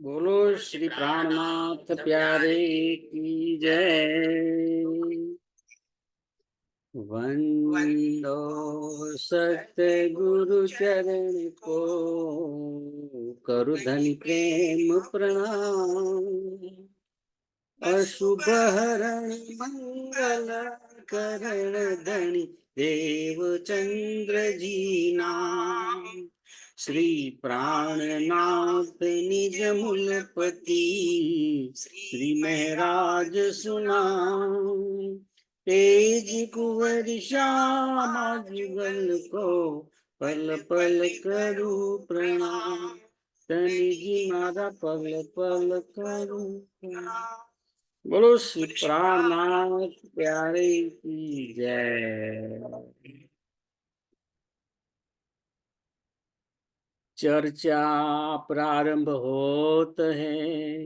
बोलो श्री प्राणनाथ प्यारे की जय। वंदो सतगुरु चरण को, करु धनि प्रेम प्रणाम। अशुभ हरण मंगल करण धनि देव चंद्र जी नाम। श्री प्राणनाथ निज मूलपति, श्री महराज सुनाम। तेज कुंवर श्यामा जुगल को, पल पल करू प्रणाम। तनि जी मारा पल पल करू प्रणाम। बोलो श्री प्राणनाथ प्यारे की जय। चर्चा प्रारंभ होत है,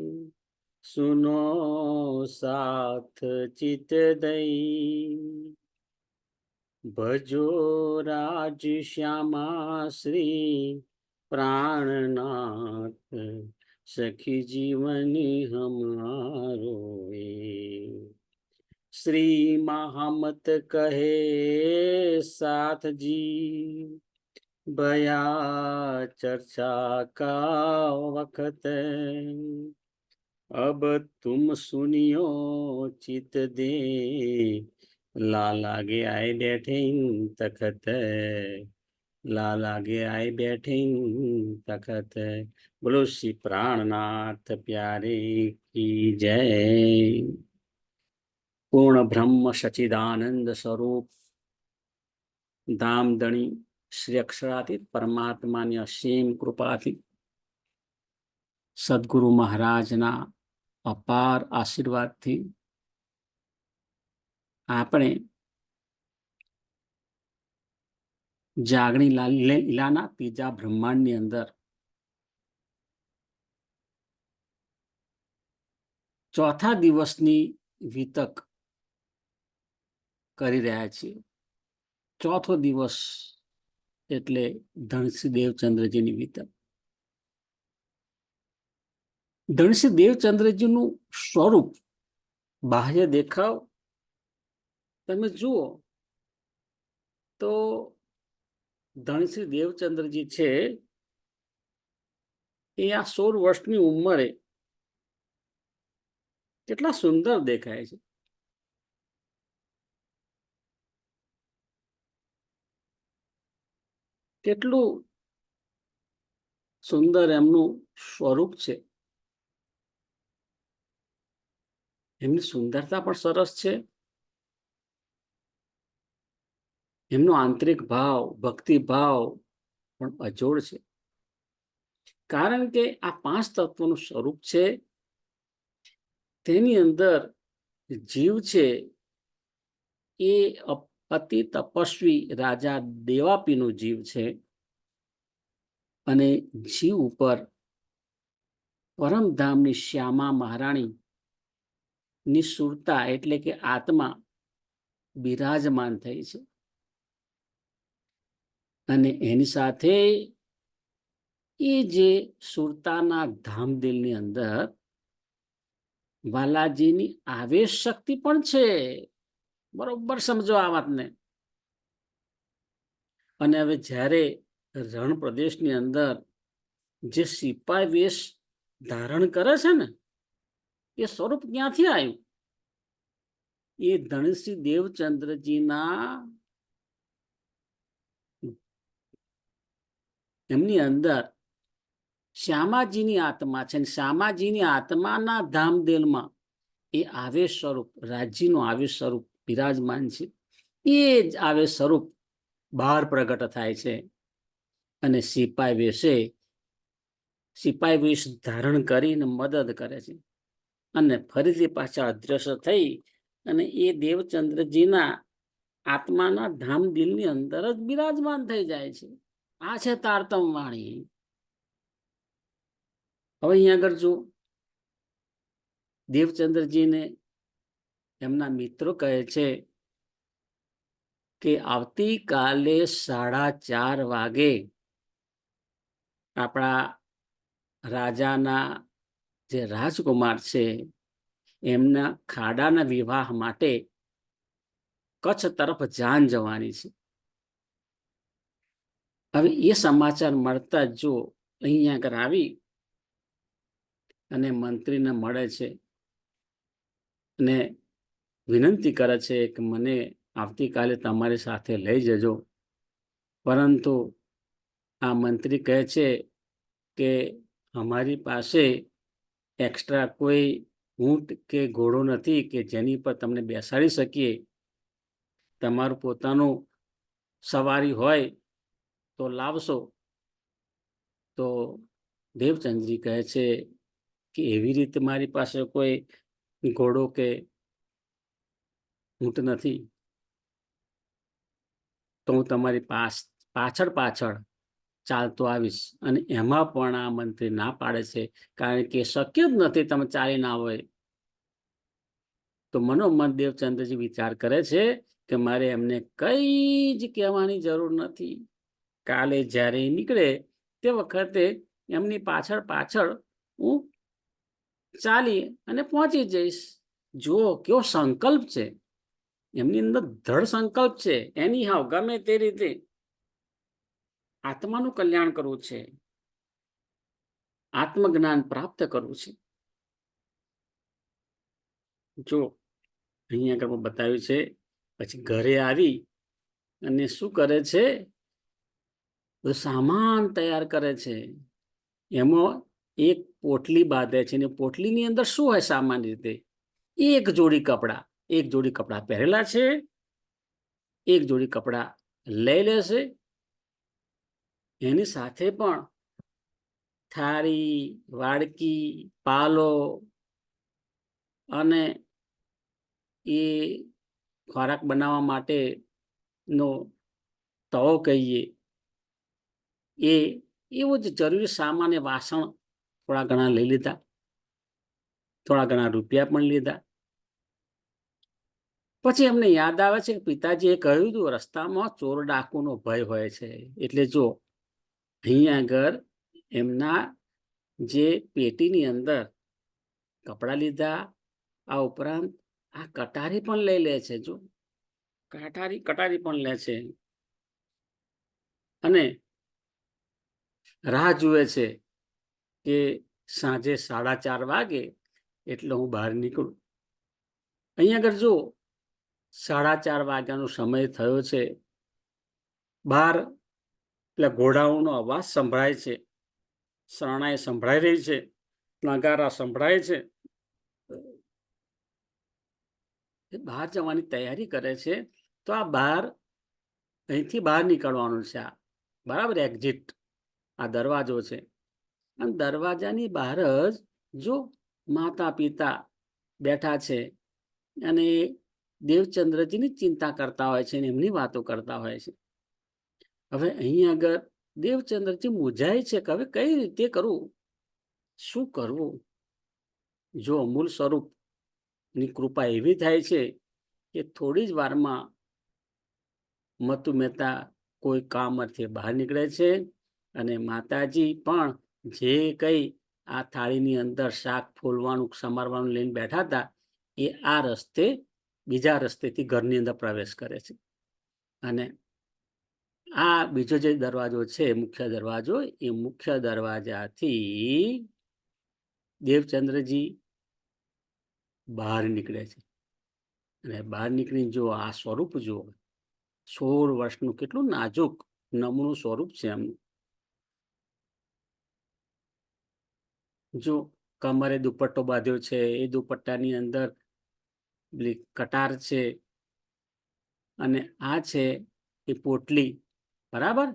सुनो साथ चित दई। भजो राज श्यामा श्री प्राणनाथ, सखी जीवनी हमारो। श्री महामत कहे साथ जी, बया चर्चा का वक्त। अब तुम सुनियो चित दे, लाला गे आए बैठे तखत। लाला गे आए बैठे तखत। बोलो श्री प्राणनाथ प्यारे की जय। पूर्ण ब्रह्म सचिदानंद स्वरूप धामधણી શ્રી અક્ષરાતીત પરમાત્માની અસીમ કૃપાથી સદગુરુ મહારાજના અપાર આશીર્વાદથી આપણે જાગણી લીલાના ત્રીજા બ્રહ્માંડની અંદર ચોથા દિવસની વિતક કરી રહ્યા છીએ. ચોથો દિવસ એટલે ધનશ્રી દેવચંદ્રજીની વિતક. ધનશ્રી દેવચંદ્રજીનું સ્વરૂપ, બાહ્ય દેખાવ તમે જુઓ તો ધનશ્રી દેવચંદ્રજી છે એ આ 16 વર્ષની ઉંમરે કેટલા સુંદર દેખાય છે. કેટલું સુંદર એમનું સ્વરૂપ છે. એમની સુંદરતા પણ સરસ છે. એમનો આંતરિક ભાવ, ભક્તિ ભાવ પણ અજોડ છે. કારણ કે આ 5 તત્વોનું સ્વરૂપ છે. તેની અંદર જીવ છે એ અતિ તપસ્વી રાજા દેવાપીનો જીવ છે, અને જીવ ઉપર પરમધામની શ્યામા મહારાણી નિસુરતા એટલે કે આત્મા બિરાજમાન થઈ છે. અને એની સાથે એ જે સુરતાના ધામદિલની અંદર વાલાજીની આવેશ શક્તિ પણ છે. બરોબર સમજો આ વાતને. અને હવે જ્યારે રણ પ્રદેશની અંદર જે સિપાઈ વેશ ધારણ કરે છે ને, એ સ્વરૂપ ક્યાંથી આવ્યું? એ ધનશ્રી દેવચંદ્રજીના એમની અંદર શ્યામાજીની આત્મા છે. શ્યામાજીની આત્માના ધામદેલમાં એ આવેશ સ્વરૂપ, રાજ્યનું આવેશ સ્વરૂપ બિરાજમાન છે. એ જ આવેશ સ્વરૂપ બહાર પ્રગટ થાય છે અને સિપાઈ વેશ ધારણ કરીને મદદ કરે છે. અને ફરીથી પાછા અદ્રશ્ય થઈ અને એ દેવચંદ્રજીના આત્માના ધામદિલની અંદર જ બિરાજમાન થઈ જાય છે. આ છે તારતમ વાણી. હવે અહીંયા આગળ જો દેવચંદ્રજીને એમના મિત્રો કહે છે કે આવતીકાલે 4:30 વાગે આપણા રાજાના જે રાજકુમાર છે એમના ખાડાના વિવાહ માટે કચ્છ તરફ જાન જવાની છે. હવે એ સમાચાર મળતા જો અહીંયા આગળ આવી અને મંત્રીને મળે છે અને વિનંતી કરે છે કે મને આવતીકાલે તમારી સાથે લઈ જજો, પરંતુ આ મંત્રી કહે છે કે અમારી પાસે એક્સ્ટ્રા કોઈ ઊંટ કે ઘોડો નથી કે જેની પર તમને બેસાડી શકીએ. તમારું પોતાનું સવારી હોય તો લાવશો. તો દેવચંદ્રજી કહે છે કે એવી રીતે મારી પાસે કોઈ ઘોડો કે ઊંટ નથી, તો હું તમારી પાછળ ચાલતો આવીશ. અને એમાં પણ આ મંત્રી ના પાડે છે, કારણ કે શક્ય જ નથી તમે ચાલી ના હોય. તો મનોમન દેવચંદ્રજી વિચાર કરે છે કે મારે એમને કઈ જ કહેવાની જરૂર નથી. કાલે જ્યારે નીકળે તે વખતે એમની પાછળ હું ચાલી અને પહોંચી જઈશ. જો કેવો સંકલ્પ છે એમની અંદર, દ્રઢ સંકલ્પ છે. એની હાવ ગમે તે રીતે આત્માનું કલ્યાણ કરવું છે, આત્મજ્ઞાન પ્રાપ્ત કરવું છે. જો અહીંયા આગળ બતાવ્યું છે. પછી ઘરે આવી અને શું કરે છે, તો સામાન તૈયાર કરે છે. એમાં એક પોટલી બાંધે છે, અને પોટલીની અંદર શું હોય સામાન્ય રીતે? એક જોડી કપડા પહેરેલા છે, એક જોડી કપડા લઈ લેશે. એની સાથે પણ થાળી, વાડકી, પાલો અને એ ખોરાક બનાવવા માટેનો તવો કહીએ, એવું જ જરૂરી સામાન્ય વાસણ થોડા ઘણા લઈ લીધા, થોડા ઘણા રૂપિયા પણ લીધા. પછી એમને યાદ આવે છે કે પિતાજીએ કહ્યું હતું રસ્તામાં ચોર ડાકુનો ભય હોય છે. એટલે જો અહીંયા આગળ એમના જે પેટીની અંદર કપડા લીધા, આ ઉપરાંત આ કટારી પણ લઈ લે છે. જો કટારી પણ લે છે અને રાહ જુએ છે કે સાંજે 4:30 વાગે એટલે હું બહાર નીકળું. અહીંયા આગળ જો 4:30 વાગ્યાનો સમય થયો છે. બહાર પેલા ઘોડાઓનો અવાજ સંભળાય છે, શરણાઈ સંભળાઈ રહી છે, નગારા સંભળાય છે. બહાર જવાની તૈયારી કરે છે. તો આ અહીંથી બહાર નીકળવાનું છે. આ બરાબર એક્ઝિટ, આ દરવાજો છે. અને દરવાજાની બહાર જ જો માતા પિતા બેઠા છે અને દેવચંદ્રજીની ચિંતા કરતા હોય છે અને એમની વાતો કરતા હોય છે. હવે અહીં આગળ દેવચંદ્રજી મૂંઝાય છે કે હવે કઈ રીતે કરવું, શું કરવું. જો અમૂલ સ્વરૂપની કૃપા એવી થાય છે કે થોડી જ વારમાં મતુ મહેતા કોઈ કામ અર્થે બહાર નીકળે છે અને માતાજી પણ જે કંઈ આ થાળીની અંદર શાક ફોલવાનું સમારવાનું લઈને બેઠા હતા એ આ રસ્તે બીજા રસ્તેથી ઘરની અંદર પ્રવેશ કરે છે. અને આ બીજો જે દરવાજો છે, મુખ્ય દરવાજો, એ મુખ્ય દરવાજાથી દેવચંદ્રજી બહાર નીકળે છે. અને બહાર નીકળીને જો આ સ્વરૂપ જો 16 વર્ષનું કેટલું નાજુક નમૂનું સ્વરૂપ છે એમનું. જો કમરે દુપટ્ટો બાંધ્યો છે, એ દુપટ્ટાની અંદર કટાર છે, અને આ છે એ પોટલી, બરાબર.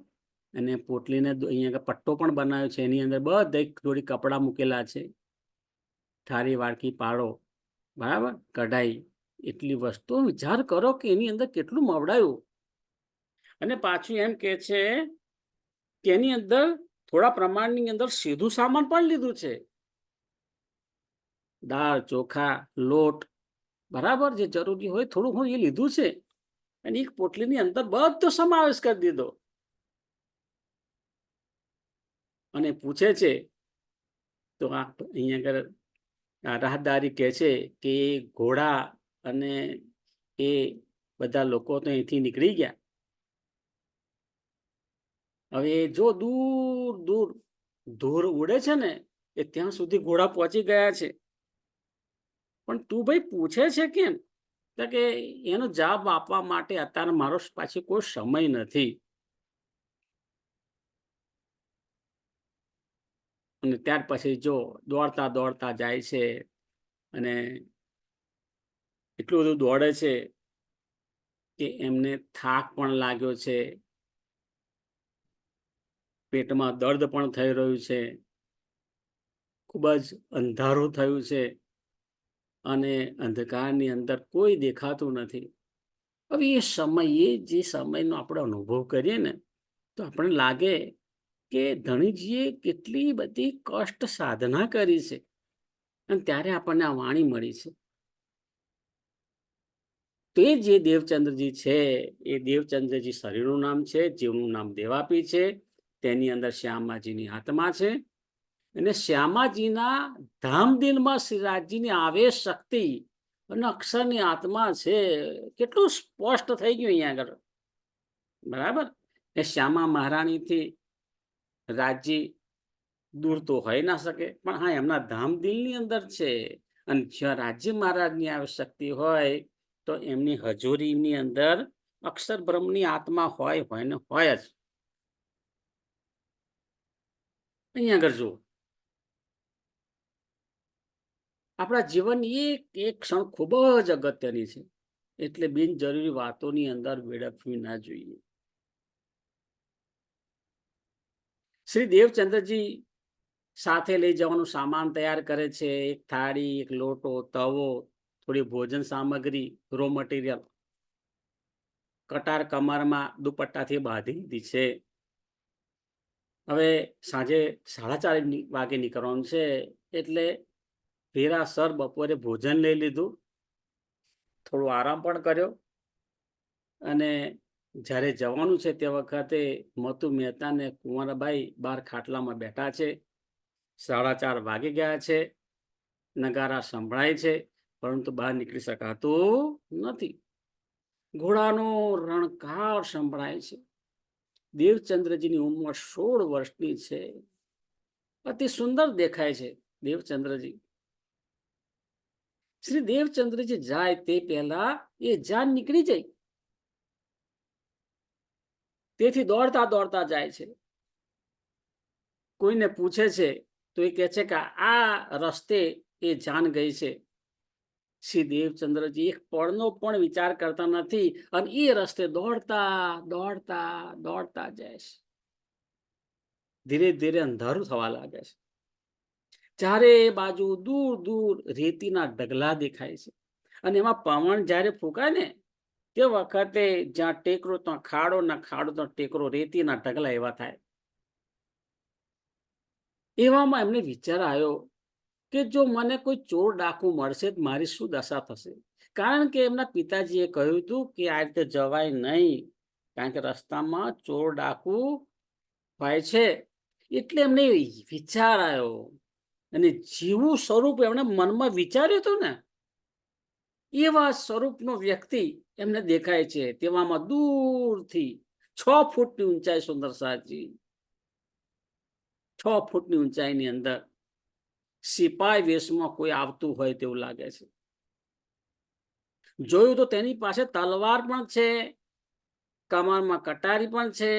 અને પોટલીને અહીંયા પટ્ટો પણ બનાવ્યો છે, એની અંદર બધા એક જોડી કપડાં મૂકેલા છે, થાળી, વાડકી, પાડો, બરાબર, કઢાઈ, એટલી વસ્તુઓ. વિચાર કરો કે એની અંદર કેટલું મવડાયું. અને પાછું એમ કે છે કે એની અંદર થોડા પ્રમાણની અંદર સીધું સામાન પણ લીધું છે, દાળ, ચોખા, લોટ, બરાબર, જે જરૂરી હોય થોડું એ લીધું છે. અને એક પોટલીની અંદર બધો સમાવેશ કરી દીધો. અને પૂછે છે તો અહીંયા આગળ રાહદારી કહે છે કે ઘોડા અને એ બધા લોકો તો અહીંથી નીકળી ગયા. હવે જો દૂર દૂર ધૂળ ઉડે છે ને એ ત્યાં સુધી ઘોડા પહોંચી ગયા છે. પણ તું ભાઈ પૂછે છે કેમ? તો કે એનો જવાબ આપવા માટે અત્યારે મારો પાછી કોઈ સમય નથી. અને ત્યાર પછી જો દોડતા દોડતા જાય છે અને એટલું બધું દોડે છે કે એમને થાક પણ લાગ્યો છે, પેટમાં દર્દ પણ થઈ રહ્યું છે, ખૂબ જ અંધારું થયું છે અને અંધકારની અંદર કોઈ દેખાતું નથી. હવે એ સમયે જે સમયનો આપણે અનુભવ કરીએ ને તો આપણે લાગે કે ધણીજીએ કેટલી બધી કષ્ટ સાધના કરી છે અને ત્યારે આપણને આ વાણી મળી છે. તે જે દેવચંદ્રજી છે એ દેવચંદ્રજી શરીરનું નામ છે, જીવનું નામ દેવાપી છે, તેની અંદર શ્યામાજીની આત્મા છે અને શ્યામાજીના ધામદિલમાં શ્રીરાજજીની આવેશ શક્તિ અને અક્ષરની આત્મા છે. કેટલું સ્પષ્ટ થઈ ગયું અહીંયા આગળ, બરાબર. એ શ્યામા મહારાણીથી રાજજી દૂર તો હોઈ ના શકે, પણ હા એમના ધામદિલની અંદર છે. અને જ્યાં રાજ્ય મહારાજની આવશ્યકતા હોય તો એમની હજુરીની અંદર અક્ષર બ્રહ્મની આત્મા હોય ને હોય જ. અહીંયા આગળ જુઓ, આપણા જીવનની એક એક ક્ષણ ખૂબ જ અગત્યની છે, એટલે બિનજરૂરી વાતોની અંદર વેડફવી ના જોઈએ. શ્રી દેવચંદ્રજી સાથે લઈ જવાનું સામાન તૈયાર કરે છે. એક થાળી, એક લોટો, તવો, થોડી ભોજન સામગ્રી, રો મટીરિયલ, કટાર કમરમાં દુપટ્ટાથી બાંધી દીધી છે. હવે સાંજે 4:30 વાગે નીકળવાનું છે એટલે વેરાસર બપોરે ભોજન લઈ લીધું, થોડો આરામ પણ કર્યો અને જ્યારે જવાનું છે તે વખતે મતુ મહેતા ને કુંવરબાઈ બહાર ખાટલામાં બેઠા છે. 4:30 વાગી ગયા છે, નગારા સંભળાય છે, પરંતુ બહાર નીકળી શકાતું નથી. ઘોડાનો રણકાર સંભળાય છે. દેવચંદ્રજીની ઉંમર 16 વર્ષની છે. અતિ સુંદર દેખાય છે દેવચંદ્રજી. શ્રી દેવચંદ્રજી જાય તે પહેલા એ જાન નીકળી જાય, તેથી દોડતા દોડતા જાય છે. કોઈને પૂછે છે તો એ કહે છે કે આ રસ્તે એ જાન ગઈ છે. શ્રી દેવચંદ્રજી એક પળનો પણ વિચાર કરતા નથી અને એ રસ્તે દોડતા દોડતા દોડતા જાય છે. ધીરે ધીરે અંધારું થવા લાગે છે. ચારે બાજુ દૂર દૂર રેતીના ઢગલા દેખાય છે અને એમાં પવન જ્યારે ફૂંકાય ને તે વખતે જ્યાં ટેકરો ત્યાં ખાડો, ના ખાડો ત્યાં ટેકરો, રેતીના ઢગલા એવા થાય. એવામાં એમને વિચાર આવ્યો કે જો મને કોઈ ચોર ડાકુ મળશે તો મારી શું દશા થશે. કારણ કે એમના પિતાજીએ કહ્યું હતું કે આ રીતે જવાય નહીં, કારણ કે રસ્તામાં ચોર ડાકુ હોય છે. એટલે એમને વિચાર આવ્યો અને જેવું સ્વરૂપ એમણે મનમાં વિચાર્યું હતું ને એવા સ્વરૂપનો વ્યક્તિ એમને દેખાય છે. તેવામાં દૂરથી 6 ફૂટની ઊંચાઈ સુંદર સાજી, 6 ફૂટની ઊંચાઈની અંદર સિપાઈ વેશમાં કોઈ આવતું હોય તેવું લાગે છે. જોયું તો તેની પાસે તલવાર પણ છે, કમરમાં કટારી પણ છે,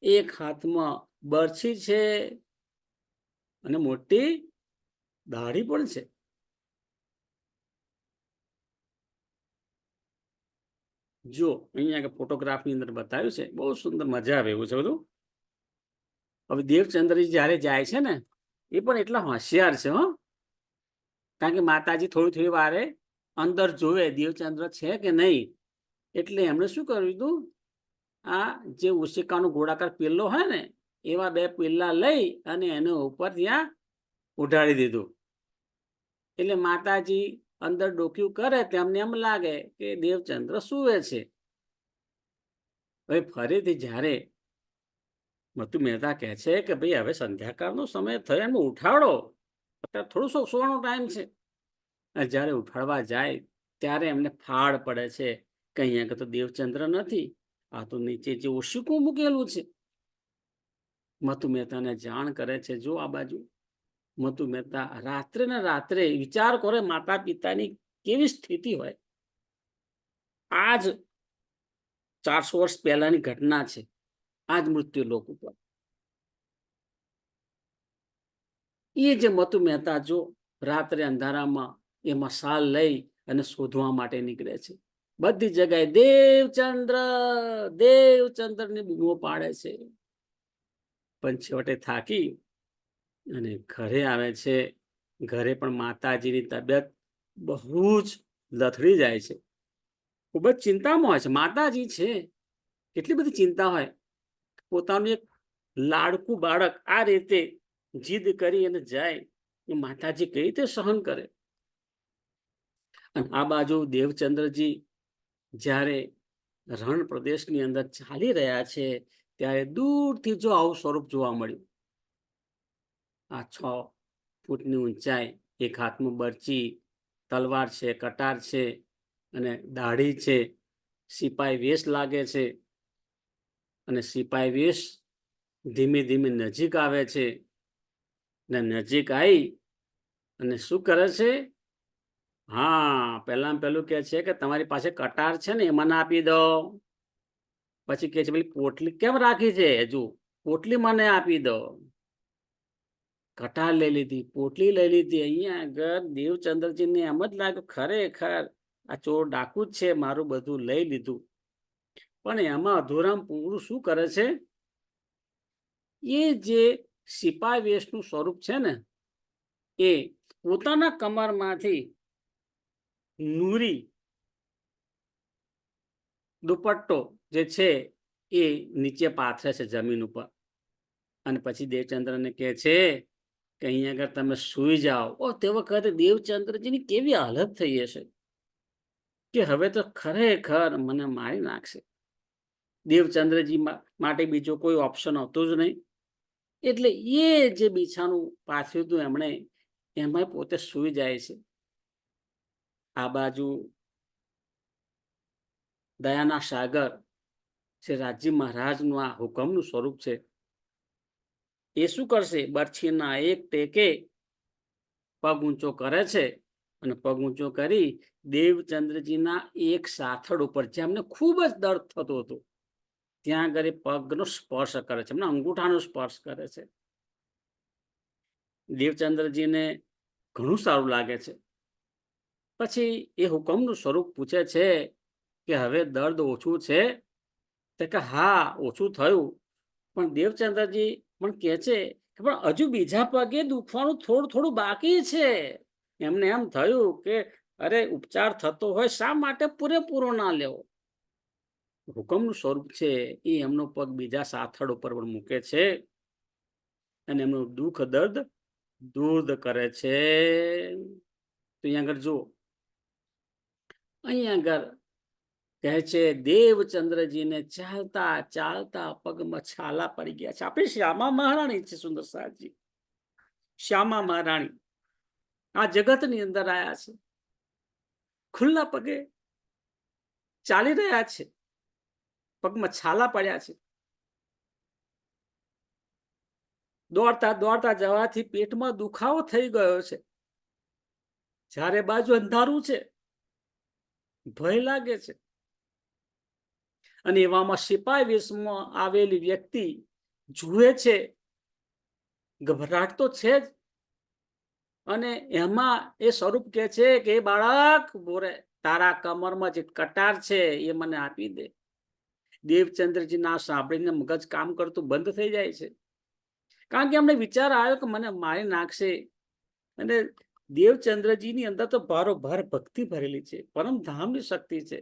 એક હાથમાં બરછી છે અને મોટી દાઢી પણ છે. જો અહીંયા ફોટોગ્રાફની અંદર બતાવ્યું છે, બહુ સુંદર, મજા આવે એવું છે બધું. હવે દેવચંદ્રજી જ્યારે જાય છે ને એ પણ એટલા હોશિયાર છે હો, કારણ કે માતાજી થોડી થોડી વારે અંદર જોવે દેવચંદ્ર છે કે નહીં. એટલે એમણે શું કર્યું હતું, આ જે ઉશિકાનો ગોળાકાર પિલ્લો હોય ને એવા 2 પિલ્લા લઈ અને એને ઉપર ત્યાં ઉઢાડી દીધું. એટલે માતાજી અંદર ડોક્યું કરે તેમને એમ લાગે કે દેવચંદ્ર સૂવે છે. હવે ફરીથી જ્યારે મતુ મહેતા કહે છે કે ભાઈ હવે સંધ્યાકાળનો સમય થયો, એમને ઉઠાડો, અત્યારે થોડો સોવાનો ટાઈમ છે. અને જ્યારે ઉઠાડવા જાય ત્યારે એમને ફાળ પડે છે કે અહીંયા તો દેવચંદ્ર નથી, આ તો નીચે જે ઓશિકું મૂકેલું છે. મતુ મહેતાને જાણ કરે છે, જો આ બાજુ. મતુ મહેતા રાત્રે ને રાત્રે વિચાર કરે માતા પિતાની કેવી સ્થિતિ હોય. આજ 400 વર્ષ પહેલાની ઘટના છે, આજ મૃત્યુ લોક ઉપર. એ જે મતુ મહેતા જો રાત્રે અંધારામાં એ મશાલ લઈ અને શોધવા માટે નીકળે છે. બધી જગ્યાએ દેવચંદ્ર દેવચંદ્ર ની બૂમો પાડે છે. પણ છેવટે થાકી અને ઘરે આવે છે. ઘરે પણ માતાજીની તબિયત બહુ જ લથડી જાય છે. ખૂબ જ ચિંતામાં હોય છે. માતાજી છે, કેટલી બધી ચિંતા હોય. પોતાનું એક લાડકું બાળક આ રીતે જીદ કરી અને જાય, એ માતાજી કઈ રીતે સહન કરે. અને આ બાજુ દેવચંદ્રજી જ્યારે રણ પ્રદેશની અંદર ચાલી રહ્યા છે, ત્યારે દૂરથી જો આવું સ્વરૂપ જોવા મળ્યું. આ 6 ફૂટની ઊંચાઈ, એક હાથમાં બરચી, તલવાર છે, કટાર છે અને દાઢી છે. સિપાઈ વેશ લાગે છે અને સિપાઈ વેશ ધીમે ધીમે નજીક આવે છે. ને નજીક આવી અને શું કરે છે? હા, પહેલું કે છે કે તમારી પાસે કટાર છે ને, એ મને આપી દો. પછી કે છે, પેલી પોટલી કેમ રાખી છે? હજુ પોટલી મને આપી દો. કટાર લઈ લીધી, પોટલી લઈ લીધી. અહીંયા આગળ દેવચંદ્રજીને એમ જ લાગ્યું, ખરેખર આ ચોર ડાકુ જ છે, મારું બધું લઈ લીધું. પણ એમાં અધૂરામ પૂરું શું કરે છે? એ જે સિપાઈ વેશનું સ્વરૂપ છે ને, એ પોતાના કમરમાંથી નૂરી દુપટ્ટો જે છે એ નીચે પાથરે છે જમીન ઉપર. અને પછી દેવચંદ્રને કહે છે કે અહીંયા આગળ તમે સૂઈ જાઓ. તે વખતે દેવચંદ્રજીની કેવી હાલત થઈ હશે કે હવે તો ખરેખર મને મારી નાખશે. દેવચંદ્રજી માટે બીજો કોઈ ઓપ્શન હતો જ નહીં. એટલે એ જે બિછાનું પાથર્યું હતું એમણે, એમાં પોતે સૂઈ જાય છે. આ બાજુ દયાના સાગર શ્રી રાજી મહારાજનું આ હુકમનું સ્વરૂપ છે. એ શું કરશે? બરછીના એક ટેકે પગ ઊંચો કરે છે અને પગ ઊંચો કરી દેવચંદ્રજીના એક સાથળ ઉપર, જેમને ખૂબ જ દર્દ થતો હતો, ત્યાં આગળ પગનો સ્પર્શ કરે છે, એમના અંગૂઠાનો સ્પર્શ કરે છે. દેવચંદ્રજીને ઘણું સારું લાગે છે. પછી એ હુકમનું સ્વરૂપ પૂછે છે કે હવે દર્દ ઓછું છે? તો કે હા, ઓછું થયું. પણ દેવચંદ્રજી પણ કહે છે કે પણ હજુ બીજા પગે દુખવાનું થોડું થોડું બાકી છે. એમને એમ થયું કે અરે, ઉપચાર થતો હોય શા માટે પૂરેપૂરો ના લેવો? હુકમનું સ્વરૂપ છે એ એમનો પગ બીજા સાથળ ઉપર પણ મૂકે છે અને એમનું દુઃખ દર્દ દૂર કરે છે. તો અહીંયા આગળ જુઓ, અહીંયા આગળ કહે છે દેવચંદ્રજીને ચાલતા ચાલતા પગમાં છાલા પડી ગયા છે. આપણે શ્યામા મહારાણી છે, સુંદર સાહેબજી. શ્યામા મહારાણી આ જગતની અંદર આયા છે, ખુલ્લા પગે ચાલી રહ્યા છે, પગમાં છાલા પડ્યા છે. દોડતા દોડતા જવાથી પેટમાં દુખાવો થઈ ગયો છે. ચારે બાજુ અંધારું છે, ભય લાગે છે. અને એવામાં સિપાઈ વેશમાં આવેલી વ્યક્તિ જુએ છે, ગભરાટ તો છે જ. અને એમાં એ સ્વરૂપ કે છે કે એ બાળક બોરે, તારા કમરમાં જે કટાર છે એ મને આપી દે. દેવચંદ્રજી ના સાંભળીને મગજ કામ કરતું બંધ થઈ જાય છે. કારણ કે એમને વિચાર આવ્યો કે મને મારી નાખશે. અને દેવચંદ્રજીની અંદર તો ભારોભાર ભક્તિ ભરેલી છે, પરમધામની શક્તિ છે.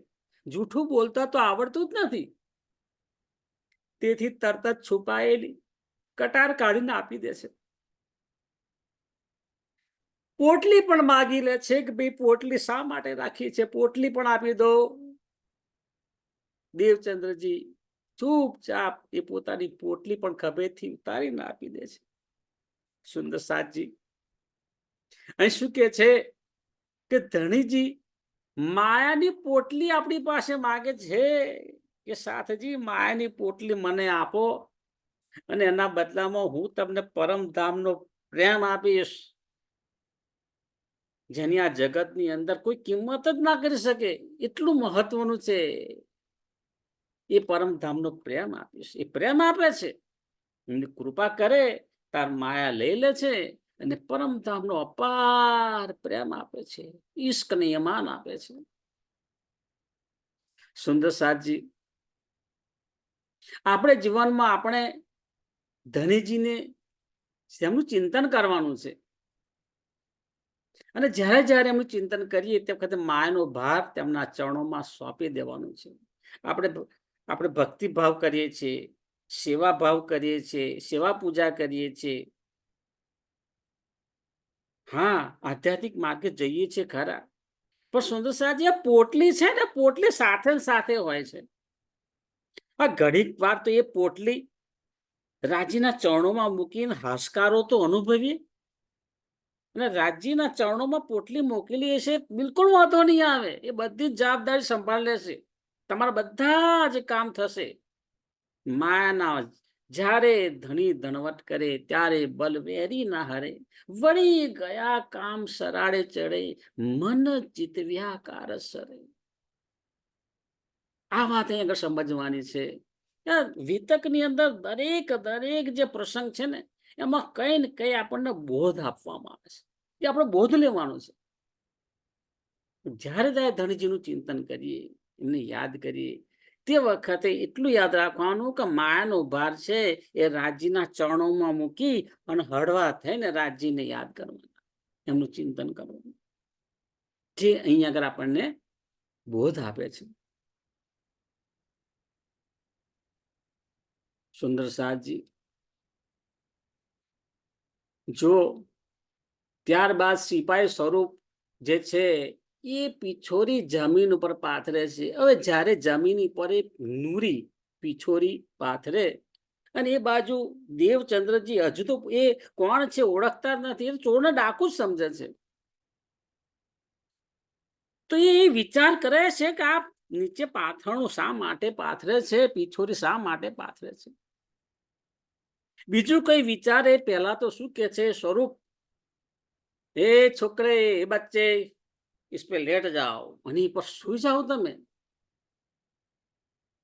જૂઠું બોલતા તો આવડતું જ નથી. તેથી તરત જ છુપાયેલી કટાર કાઢીને આપી દે છે. પોટલી પણ માગી લે છે કે ભાઈ પોટલી શા માટે રાખી છે, પોટલી પણ આપી દો. દેવચંદ્રજી ચૂપચાપ એ પોતાની પોટલી પણ ખભેથી ઉતારીને આપી દે છે. સુંદર સાતજી, અહીં શું કે છે કે ધણીજી માયાની પોટલી આપણી પાસે માગે છે કે સાથજી માયાની પોટલી મને આપો અને એના બદલામાં હું તમને પરમધામનો પ્રેમ આપીશ, જેની આ જગતની અંદર કોઈ કિંમત જ ના કરી શકે, એટલું મહત્વનું છે. એ પરમધામનો પ્રેમ આપીશ. એ પ્રેમ આપે છે, એમની કૃપા કરે તાર માયા લઈ લે છે અને પરમધામનો અપાર પ્રેમ આપે છે, ઈશ્કને યમાન આપે છે. સુંદર સાજી, આપણે જીવનમાં આપણે ધનીજીને તેમનું ચિંતન કરવાનું છે અને જ્યારે જ્યારે એમનું ચિંતન કરીએ તે વખતે માયાનો ભાર તેમના ચરણોમાં સોંપી દેવાનું છે. આપણે આપણે ભક્તિભાવ કરીએ છીએ, સેવા ભાવ કરીએ છીએ, સેવા પૂજા કરીએ છીએ. હા, આધ્યાત્મિક માર્ગે જઈએ છીએ ખરા, પણ સુંદર સાહેબ, જે પોટલી છે ને, પોટલી સાથે ને સાથે હોય છે. આ ઘડીક વાર તો એ પોટલી રાજીના ચરણોમાં મૂકીને હાશકારો તો અનુભવીએ, અને રાજ્યના ચરણોમાં પોટલી મોકલી હશે, બિલકુલ વાંધો નહીં આવે. એ બધી જ જવાબદારી સંભાળ લેશે, તમારા બધા જ કામ થશે. માયાના જ્યારે ધણી ધનવટ કરે ત્યારે બલવેરી ના હરે, વળી ગયા કામ સરાડે ચડે, મન ચિતવ્યા કારસરે. આ વાત અહીં આગળ સમજવાની છે. વિતકની અંદર દરેક દરેક જે પ્રસંગ છે ને, એમાં કઈ ને કઈ આપણને બોધ આપવામાં આવે છે. એ આપણે બોધ લેવાનો છે. જ્યારે ત્યારે ધણીજીનું ચિંતન કરીએ, એમને યાદ કરીએ, તે વખતે એટલું યાદ રાખવાનું કે માયાનો ભાર છે એ રાજ્યના ચરણોમાં મૂકી અને હળવા થઈને રાજ્યને યાદ કરવાના, એમનું ચિંતન કરવાનું, જે અહીં આગળ આપણને બોધ આપે છે. સુંદર સાજી, જો ત્યારબાદ સિપાહી સ્વરૂપ જે છે એ પિછોરી જમીન ઉપર પાથરે છે. હવે જ્યારે જમીન પર એ નૂરી પિછોરી પાથરે અને એ બાજુ દેવચંદ્રજી હજુ તો એ કોણ છે ઓળખતા નથી, એ ચોરને ડાકુ જ સમજે છે. તો એ વિચાર કરે છે કે આ નીચે પાથરણું શા માટે પાથરે છે, પિછોરી શા માટે પાથરે છે. બીજું કઈ વિચારે પહેલા તો શું કે છે સ્વરૂપ, એ છોકરે, એ બચ્ચે, इस पे लेट जाओ, वहीं पर સુઈ જાઓ તમે.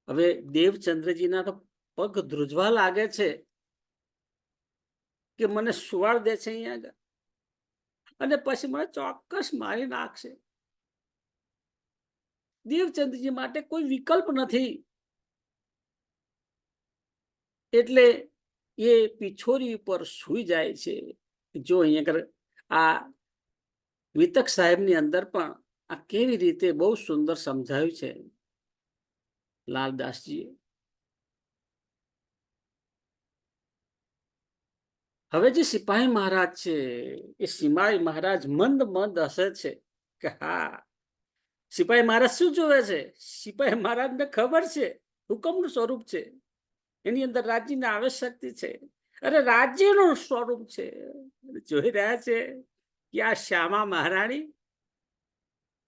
હવે દેવચંદ્રજીના તો પગ ધ્રુજવા લાગે છે કે મને સુવાડ દે છે અહીંયા આગળ અને પછી મને ચોક્કસ મારી નાખશે. દેવચંદ્રજી માટે કોઈ વિકલ્પ નથી, એટલે એ પિછોરી ઉપર સુઈ જાય છે. જો અહીંયા આ વિતક સાહેબની અંદર પણ આ કેવી રીતે બહુ સુંદર સમજાવ્યું છે લાલદાસજીએ. હવે જે સિપાહી મહારાજ છે એ સિપાહી મહારાજ મંદ મંદ હસે છે કે હા, સિપાહી મહારાજ શું જોવે છે? સિપાહી મહારાજને ખબર છે હુકમનું સ્વરૂપ છે, એની અંદર રાજ્યની આવશ્યકતા છે, અરે રાજ્યનું સ્વરૂપ છે. જોઈ રહ્યા છે કે આ શ્યામા મહારાણી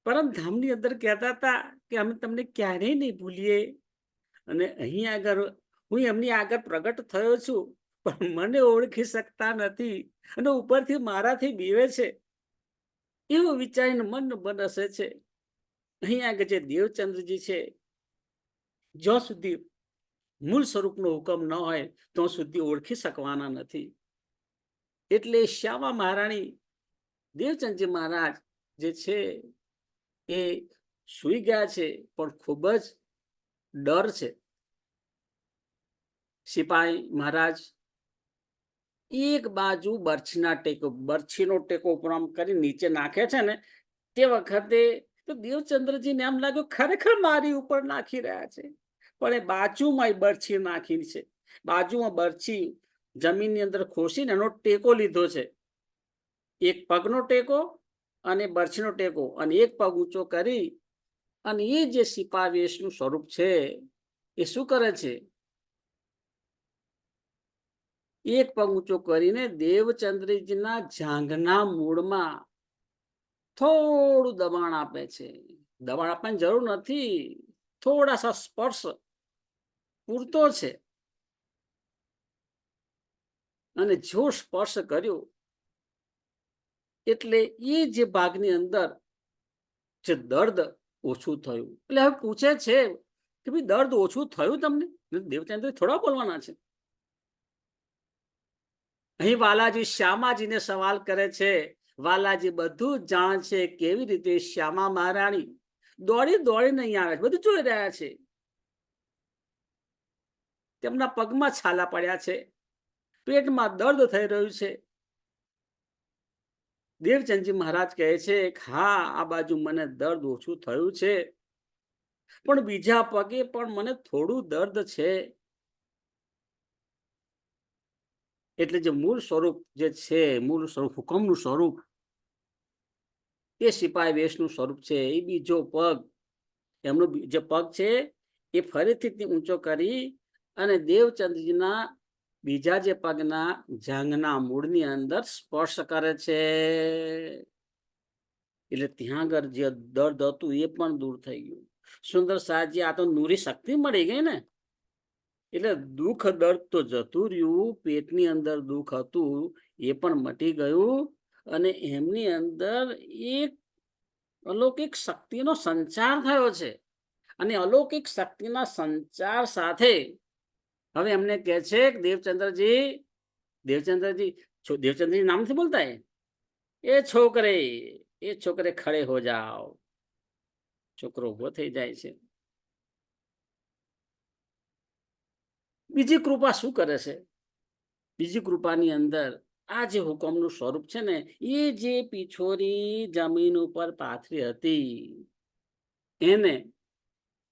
પરમધામની અંદર કહેતા હતા કે અમે તમને ક્યારેય નહીં ભૂલીએ, અને અહીં આગળ હું એમની આગળ પ્રગટ થયો છું, પણ મને ઓળખી શકતા નથી અને ઉપરથી મારાથી બીવે છે, એવું વિચારીને મન બનસે છે. અહીં આગળ જે દેવચંદ્રજી છે, જ્યાં સુધી મૂળ સ્વરૂપનો હુકમ ન હોય ત્યાં સુધી ઓળખી શકવાના નથી. એટલે શ્યામા મહારાણી દેવચંદ્રજી મહારાજ જે છે એ સુઈ ગયા છે, પણ ખૂબ જ ડર છે. સિપાહી મહારાજ એક બાજુ બરછીના ટેકો, બરછીનો ટેકો ઉપર આમ કરી નીચે નાખે છે ને, તે વખતે તો દેવચંદ્રજીને એમ લાગ્યું ખરેખર મારી ઉપર નાખી રહ્યા છે, પણ એ બાજુમાં બરછી નાખી છે. બાજુમાં બરછી જમીનની અંદર ખોસીને એનો ટેકો લીધો છે, એક પગનો ટેકો અને બરછીનો ટેકો, અને એક પગ ઊંચો કરી અને એ જે સિપાવેશનું સ્વરૂપ છે એ શું કરે છે, એક પગ ઊંચો કરીને દેવચંદ્રજીના જાંઘના મૂળમાં થોડું દબાણ આપે છે. દબાણ આપવાની જરૂર નથી, થોડાસા સ્પર્શ પૂરતો છે. અને જો સ્પર્શ કર્યો એટલે એ જે ભાગની અંદર જે દર્દ ઓછું થયું, એટલે હવે પૂછે છે કે ભાઈ દર્દ ઓછું થયું તમને? દેવચંદ્ર થોડા બોલવાના છે. અહીં વાલાજી શ્યામાજીને સવાલ કરે છે. વાલાજી બધું જ જાણે છે કેવી રીતે શ્યામા મહારાણી દોડી દોડીને અહીં આવે છે, બધું જોઈ રહ્યા છે. તેમના પગમાં છાલા પડ્યા છે, પેટમાં દર્દ થઈ રહ્યું છે. દેવચંદજી મહારાજ કહે છે, હા આ બાજુ મને દર્દ ઓછું થયું છે, પણ બીજા પગે પણ મને થોડું દર્દ છે. એટલે જે મૂળ સ્વરૂપ જે છે, મૂળ સ્વરૂપ હુકમનું સ્વરૂપ, એ સિપાઈ વેશનું સ્વરૂપ છે. એ બીજો પગ, એમનો જે પગ છે એ ફરીથી ઊંચો કરી અને દેવચંદ્રજીના બીજા જે પગના જાંઘના મૂળની અંદર સ્પર્શ કરે છે. એટલે ત્યાં આગળ જે દર્દ હતું એ પણ દૂર થઈ ગયું. સુંદર સાજી, આ તો નૂરી શક્તિ મળી ગઈ ને. એટલે દુઃખ દર્દ તો જતું રહ્યું, પેટની અંદર દુઃખ હતું એ પણ મટી ગયું, અને એમની અંદર એક અલૌકિક શક્તિનો સંચાર થયો છે. અને અલૌકિક શક્તિના સંચાર સાથે હવે એમને કહે છે કે દેવચંદ્રજી, દેવચંદ્રજી, દેવચંદ્રજી નામ નથી બોલતા, એ છોકરે ખડે હો જાઓ. છોકરો ઉભો થઈ જાય છે. બીજી કૃપા શું કરે છે? બીજી કૃપાની અંદર આ જે હુકમનું સ્વરૂપ છે ને, એ જે પિછોરી જમીન ઉપર પાથરી હતી એને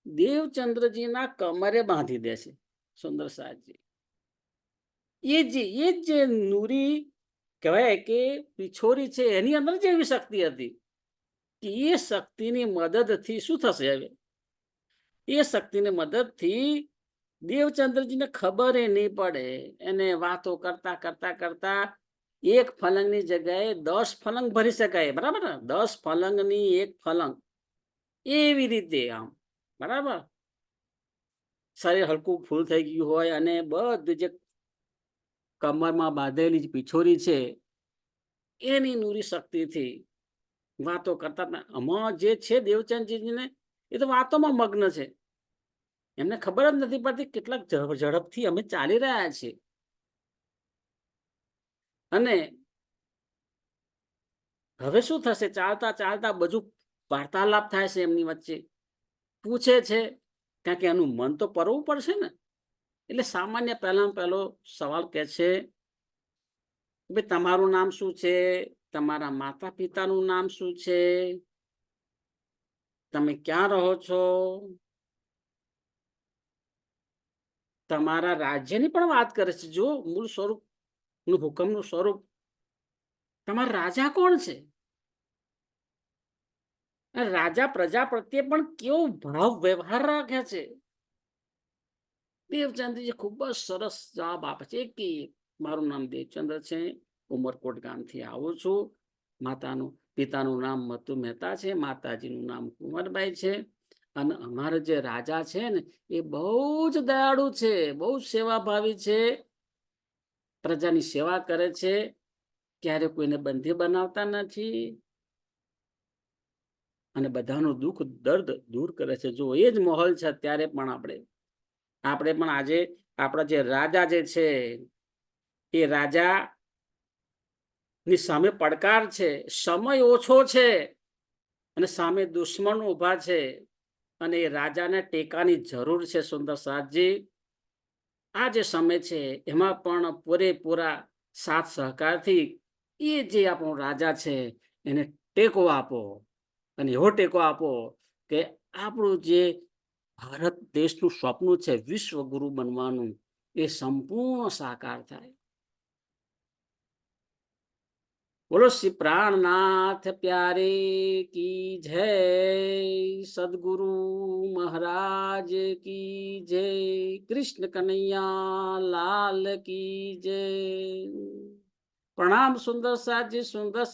દેવચંદ્રજીના કમરે બાંધી દે છે. સુંદર સાજી, એ જે નૂરી કહેવાય કે પિછોરી છે, એની અંદર જ એવી શક્તિ હતી કે એ શક્તિની મદદથી શું થશે? હવે એ શક્તિની મદદથી દેવચંદ્રજીને ખબર નહીં પડે, એને વાતો કરતા કરતા કરતા એક ફલંગની જગ્યાએ 10 ફલંગ ભરી શકાય. બરાબર ને? 10 ફલંગની એક ફલંગ, એવી રીતે આમ બરાબર શરીર હલકું ફૂલ થઈ ગયું હોય અને બધું જે કમરમાં બાંધેલી જે પિછોરી છે એની નૂરી શક્તિથી વાતો કરતા આમાં જે છે દેવચંદજીને, એ તો વાતોમાં મગ્ન છે. એમને ખબર જ નથી પડતી કેટલાક ઝડપથી અમે ચાલી રહ્યા છીએ. અને હવે શું થશે? ચાલતા ચાલતા બધું વાર્તાલાપ થાય છે એમની વચ્ચે. પૂછે છે, કારણ કે એનું મન તો પરવું પડશે ને. એટલે સામાન્ય પહેલો સવાલ કે છે, ભાઈ તમારું નામ શું છે? તમારા માતા પિતાનું નામ શું છે? તમે ક્યાં રહો છો? તમારા રાજ્યની પણ વાત કરે છે. જો મૂળ સ્વરૂપ નું હુકમનું સ્વરૂપ, તમારા રાજા કોણ છે? રાજા પ્રજા પ્રત્યે પણ કેવો ભાવ વ્યવહાર રાખે છે. દેવચંદ્રજી ખૂબ જ સરસ જવાબ આપે છે કે મારું નામ દેવચંદ્ર છે, ઉમરકોટ ગામથી આવું છું. માતાનું પિતાનું નામ મતુ મહેતા છે, માતાજીનું નામ કુંવરબાઈ છે. અને અમારા જે રાજા છે ને, એ બહુ જ દયાળુ છે, બહુ જ સેવાભાવી છે, પ્રજાની સેવા કરે છે, ક્યારે કોઈને બંધી બનાવતા નથી, અને બધાનું દુઃખ દર્દ દૂર કરે છે. જો એ જ માહોલ છે અત્યારે પણ આપણે પણ આજે આપણા જે રાજા જે છે, એ રાજા ની સામે પડકાર છે, સમય ઓછો છે અને સામે દુશ્મન ઉભા છે, અને એ રાજાને ટેકાની જરૂર છે. સુંદર સાજી, આ જે સમય છે એમાં પણ પૂરેપૂરા સાથ સહકારથી એ જે આપણો રાજા છે એને ટેકો આપો, અને એવો ટેકો આપો કે આપણું જે ભારત દેશનું સ્વપ્ન છે વિશ્વગુરુ બનવાનું, એ સંપૂર્ણ સાકાર થાય. બોલો શ્રી પ્રાણનાથ પ્યારે કી જય, સદગુરુ મહારાજ કી જય, કૃષ્ણ કનૈયા લાલ કી જય। પ્રણામ સુંદર સાજી, સુંદર